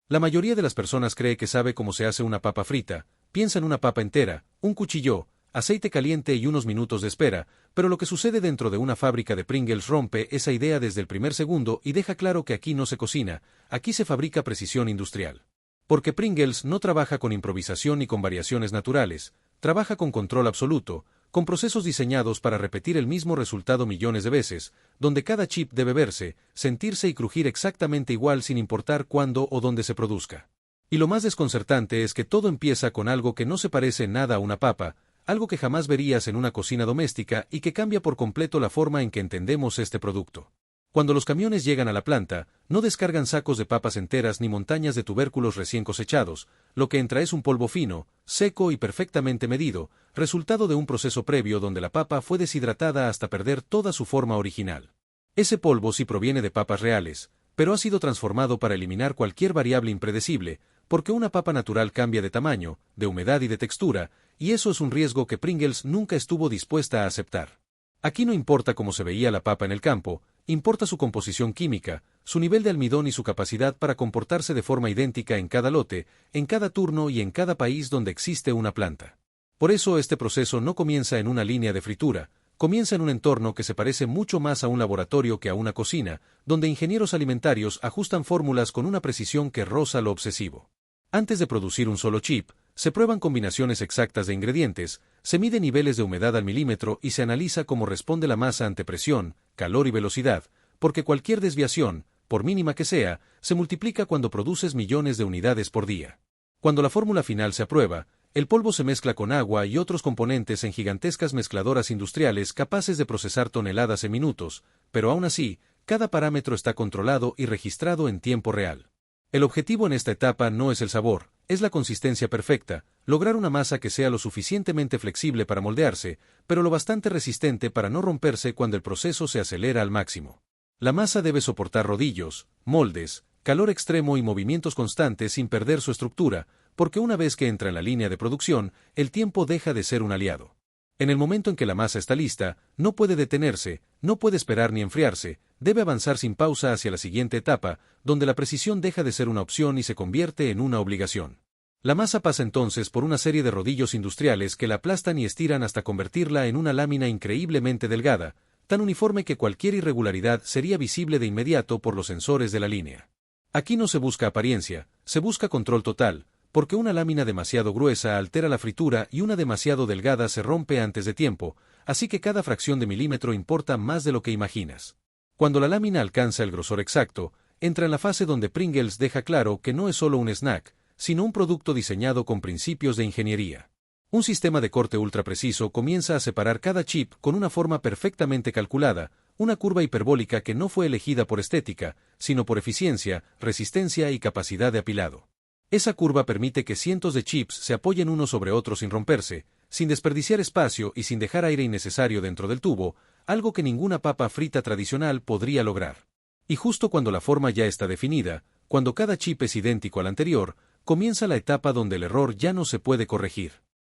La mayoría de las personas cree que sabe cómo se hace una papa frita, piensa en una papa entera, un cuchillo, aceite caliente y unos minutos de espera, pero lo que sucede dentro de una fábrica de Pringles rompe esa idea desde el primer segundo y deja claro que aquí no se cocina, aquí se fabrica precisión industrial. Porque Pringles no trabaja con improvisación ni con variaciones naturales, trabaja con control absoluto, con procesos diseñados para repetir el mismo resultado millones de veces, donde cada chip debe verse, sentirse y crujir exactamente igual sin importar cuándo o dónde se produzca. Y lo más desconcertante es que todo empieza con algo que no se parece en nada a una papa, algo que jamás verías en una cocina doméstica y que cambia por completo la forma en que entendemos este producto. Cuando los camiones llegan a la planta, no descargan sacos de papas enteras ni montañas de tubérculos recién cosechados, lo que entra es un polvo fino, seco y perfectamente medido, resultado de un proceso previo donde la papa fue deshidratada hasta perder toda su forma original. Ese polvo sí proviene de papas reales, pero ha sido transformado para eliminar cualquier variable impredecible, porque una papa natural cambia de tamaño, de humedad y de textura, y eso es un riesgo que Pringles nunca estuvo dispuesta a aceptar. Aquí no importa cómo se veía la papa en el campo, importa su composición química, su nivel de almidón y su capacidad para comportarse de forma idéntica en cada lote, en cada turno y en cada país donde existe una planta. Por eso este proceso no comienza en una línea de fritura, comienza en un entorno que se parece mucho más a un laboratorio que a una cocina, donde ingenieros alimentarios ajustan fórmulas con una precisión que roza lo obsesivo. Antes de producir un solo chip, se prueban combinaciones exactas de ingredientes, se mide niveles de humedad al milímetro y se analiza cómo responde la masa ante presión, calor y velocidad, porque cualquier desviación, por mínima que sea, se multiplica cuando produces millones de unidades por día. Cuando la fórmula final se aprueba, el polvo se mezcla con agua y otros componentes en gigantescas mezcladoras industriales capaces de procesar toneladas en minutos, pero aún así, cada parámetro está controlado y registrado en tiempo real. El objetivo en esta etapa no es el sabor, es la consistencia perfecta, lograr una masa que sea lo suficientemente flexible para moldearse, pero lo bastante resistente para no romperse cuando el proceso se acelera al máximo. La masa debe soportar rodillos, moldes, calor extremo y movimientos constantes sin perder su estructura, porque una vez que entra en la línea de producción, el tiempo deja de ser un aliado. En el momento en que la masa está lista, no puede detenerse, no puede esperar ni enfriarse, debe avanzar sin pausa hacia la siguiente etapa, donde la precisión deja de ser una opción y se convierte en una obligación. La masa pasa entonces por una serie de rodillos industriales que la aplastan y estiran hasta convertirla en una lámina increíblemente delgada, tan uniforme que cualquier irregularidad sería visible de inmediato por los sensores de la línea. Aquí no se busca apariencia, se busca control total, porque una lámina demasiado gruesa altera la fritura y una demasiado delgada se rompe antes de tiempo, así que cada fracción de milímetro importa más de lo que imaginas. Cuando la lámina alcanza el grosor exacto, entra en la fase donde Pringles deja claro que no es solo un snack, sino un producto diseñado con principios de ingeniería. Un sistema de corte ultra preciso comienza a separar cada chip con una forma perfectamente calculada, una curva hiperbólica que no fue elegida por estética, sino por eficiencia, resistencia y capacidad de apilado. Esa curva permite que cientos de chips se apoyen unos sobre otros sin romperse, sin desperdiciar espacio y sin dejar aire innecesario dentro del tubo, algo que ninguna papa frita tradicional podría lograr. Y justo cuando la forma ya está definida, cuando cada chip es idéntico al anterior, comienza la etapa donde el error ya no se puede corregir.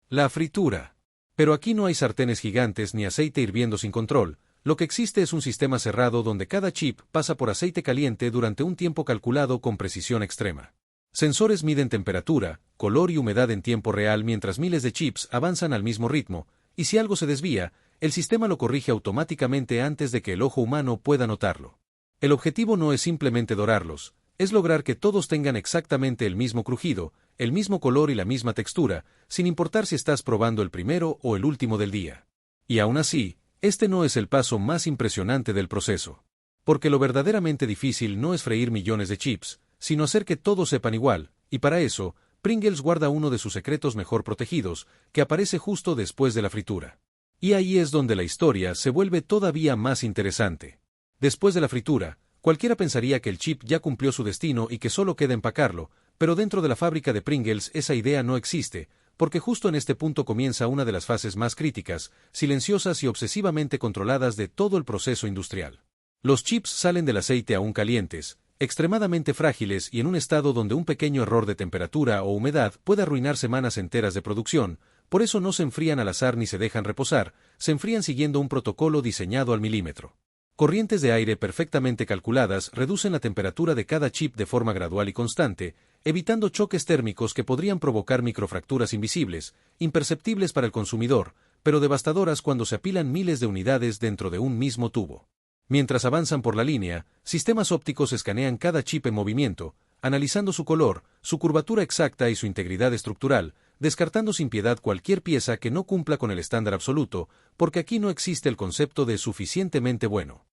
La fritura. Pero aquí no hay sartenes gigantes ni aceite hirviendo sin control, lo que existe es un sistema cerrado donde cada chip pasa por aceite caliente durante un tiempo calculado con precisión extrema. Sensores miden temperatura, color y humedad en tiempo real mientras miles de chips avanzan al mismo ritmo, y si algo se desvía, el sistema lo corrige automáticamente antes de que el ojo humano pueda notarlo. El objetivo no es simplemente dorarlos, es lograr que todos tengan exactamente el mismo crujido, el mismo color y la misma textura, sin importar si estás probando el primero o el último del día. Y aún así, este no es el paso más impresionante del proceso. Porque lo verdaderamente difícil no es freír millones de chips, sino hacer que todos sepan igual, y para eso, Pringles guarda uno de sus secretos mejor protegidos, que aparece justo después de la fritura. Y ahí es donde la historia se vuelve todavía más interesante. Después de la fritura, cualquiera pensaría que el chip ya cumplió su destino y que solo queda empacarlo, pero dentro de la fábrica de Pringles esa idea no existe, porque justo en este punto comienza una de las fases más críticas, silenciosas y obsesivamente controladas de todo el proceso industrial. Los chips salen del aceite aún calientes, extremadamente frágiles y en un estado donde un pequeño error de temperatura o humedad puede arruinar semanas enteras de producción, por eso no se enfrían al azar ni se dejan reposar, se enfrían siguiendo un protocolo diseñado al milímetro. Corrientes de aire perfectamente calculadas reducen la temperatura de cada chip de forma gradual y constante, evitando choques térmicos que podrían provocar microfracturas invisibles, imperceptibles para el consumidor, pero devastadoras cuando se apilan miles de unidades dentro de un mismo tubo. Mientras avanzan por la línea, sistemas ópticos escanean cada chip en movimiento, analizando su color, su curvatura exacta y su integridad estructural, descartando sin piedad cualquier pieza que no cumpla con el estándar absoluto, porque aquí no existe el concepto de suficientemente bueno.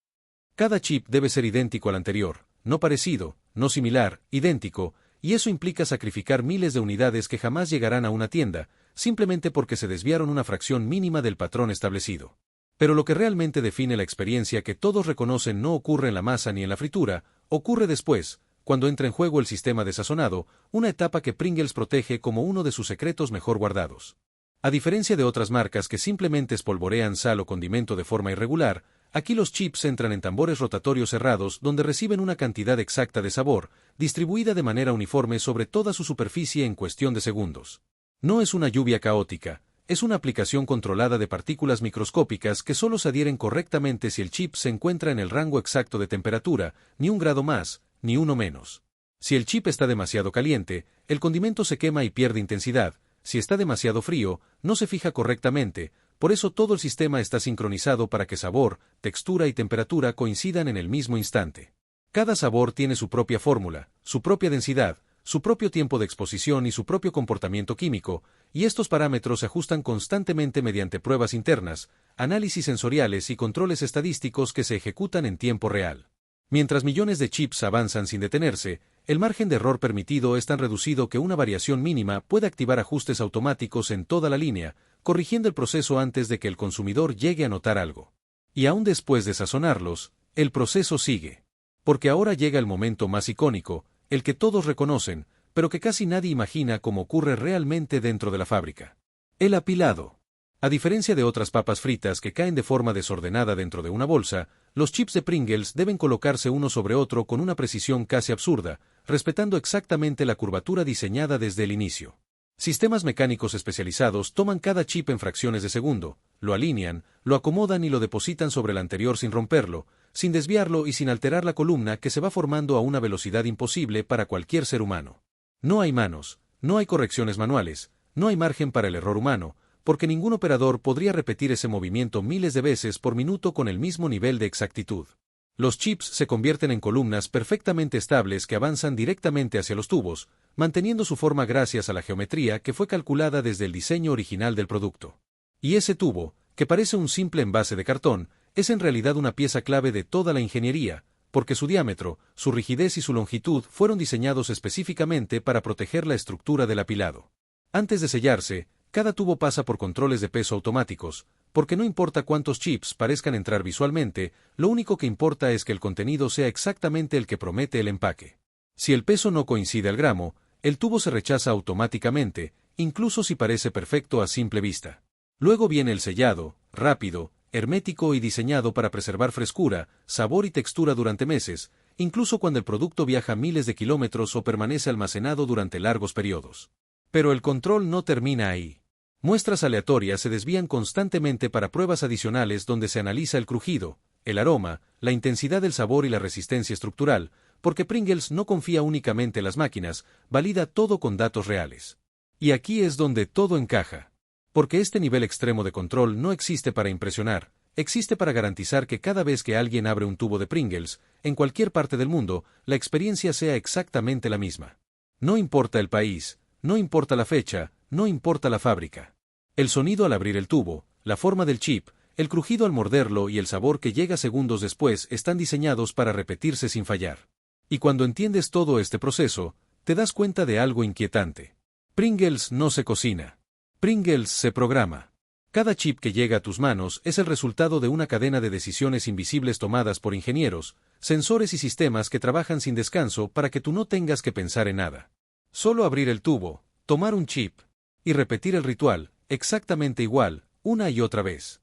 Cada chip debe ser idéntico al anterior, no parecido, no similar, idéntico, y eso implica sacrificar miles de unidades que jamás llegarán a una tienda, simplemente porque se desviaron una fracción mínima del patrón establecido. Pero lo que realmente define la experiencia que todos reconocen no ocurre en la masa ni en la fritura, ocurre después, cuando entra en juego el sistema de sazonado, una etapa que Pringles protege como uno de sus secretos mejor guardados. A diferencia de otras marcas que simplemente espolvorean sal o condimento de forma irregular, aquí los chips entran en tambores rotatorios cerrados donde reciben una cantidad exacta de sabor, distribuida de manera uniforme sobre toda su superficie en cuestión de segundos. No es una lluvia caótica, es una aplicación controlada de partículas microscópicas que solo se adhieren correctamente si el chip se encuentra en el rango exacto de temperatura, ni un grado más, ni uno menos. Si el chip está demasiado caliente, el condimento se quema y pierde intensidad. Si está demasiado frío, no se fija correctamente, por eso todo el sistema está sincronizado para que sabor, textura y temperatura coincidan en el mismo instante. Cada sabor tiene su propia fórmula, su propia densidad, su propio tiempo de exposición y su propio comportamiento químico, y estos parámetros se ajustan constantemente mediante pruebas internas, análisis sensoriales y controles estadísticos que se ejecutan en tiempo real. Mientras millones de chips avanzan sin detenerse, el margen de error permitido es tan reducido que una variación mínima puede activar ajustes automáticos en toda la línea, corrigiendo el proceso antes de que el consumidor llegue a notar algo. Y aún después de sazonarlos, el proceso sigue. Porque ahora llega el momento más icónico, el que todos reconocen, pero que casi nadie imagina cómo ocurre realmente dentro de la fábrica. El apilado. A diferencia de otras papas fritas que caen de forma desordenada dentro de una bolsa, los chips de Pringles deben colocarse uno sobre otro con una precisión casi absurda, respetando exactamente la curvatura diseñada desde el inicio. Sistemas mecánicos especializados toman cada chip en fracciones de segundo, lo alinean, lo acomodan y lo depositan sobre el anterior sin romperlo, sin desviarlo y sin alterar la columna que se va formando a una velocidad imposible para cualquier ser humano. No hay manos, no hay correcciones manuales, no hay margen para el error humano, porque ningún operador podría repetir ese movimiento miles de veces por minuto con el mismo nivel de exactitud. Los chips se convierten en columnas perfectamente estables que avanzan directamente hacia los tubos, manteniendo su forma gracias a la geometría que fue calculada desde el diseño original del producto. Y ese tubo, que parece un simple envase de cartón, es en realidad una pieza clave de toda la ingeniería, porque su diámetro, su rigidez y su longitud fueron diseñados específicamente para proteger la estructura del apilado. Antes de sellarse, cada tubo pasa por controles de peso automáticos, porque no importa cuántos chips parezcan entrar visualmente, lo único que importa es que el contenido sea exactamente el que promete el empaque. Si el peso no coincide al gramo, el tubo se rechaza automáticamente, incluso si parece perfecto a simple vista. Luego viene el sellado, rápido, hermético y diseñado para preservar frescura, sabor y textura durante meses, incluso cuando el producto viaja miles de kilómetros o permanece almacenado durante largos periodos. Pero el control no termina ahí. Muestras aleatorias se desvían constantemente para pruebas adicionales donde se analiza el crujido, el aroma, la intensidad del sabor y la resistencia estructural, porque Pringles no confía únicamente en las máquinas, valida todo con datos reales. Y aquí es donde todo encaja. Porque este nivel extremo de control no existe para impresionar, existe para garantizar que cada vez que alguien abre un tubo de Pringles, en cualquier parte del mundo, la experiencia sea exactamente la misma. No importa el país, no importa la fecha, no importa la fábrica. El sonido al abrir el tubo, la forma del chip, el crujido al morderlo y el sabor que llega segundos después están diseñados para repetirse sin fallar. Y cuando entiendes todo este proceso, te das cuenta de algo inquietante. Pringles no se cocina. Pringles se programa. Cada chip que llega a tus manos es el resultado de una cadena de decisiones invisibles tomadas por ingenieros, sensores y sistemas que trabajan sin descanso para que tú no tengas que pensar en nada. Solo abrir el tubo, tomar un chip y repetir el ritual, exactamente igual, una y otra vez.